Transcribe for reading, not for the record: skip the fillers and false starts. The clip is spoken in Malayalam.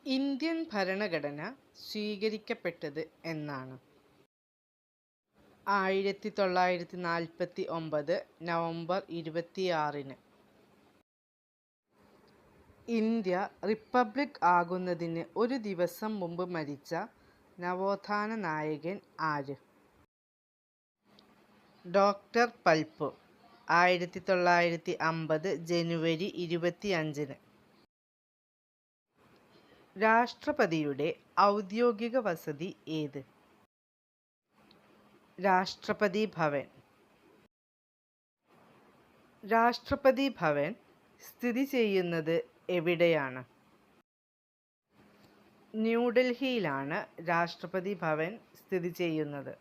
ഇന്ത്യൻ ഭരണഘടന സ്വീകരിക്കപ്പെട്ടത് എന്നാണ്? 1949 നവംബർ 26. ഇന്ത്യ റിപ്പബ്ലിക് ആകുന്നതിന് ഒരു ദിവസം മുമ്പ് മരിച്ച നവോത്ഥാന നായകൻ ആര്? ഡോക്ടർ പൽപു. 1950 ജനുവരി 25. രാഷ്ട്രപതിയുടെ ഔദ്യോഗിക വസതി ഏത്? രാഷ്ട്രപതി ഭവൻ. രാഷ്ട്രപതി ഭവൻ സ്ഥിതി ചെയ്യുന്നത് എവിടെയാണ്? ന്യൂഡൽഹിയിലാണ് രാഷ്ട്രപതി ഭവൻ സ്ഥിതി ചെയ്യുന്നത്.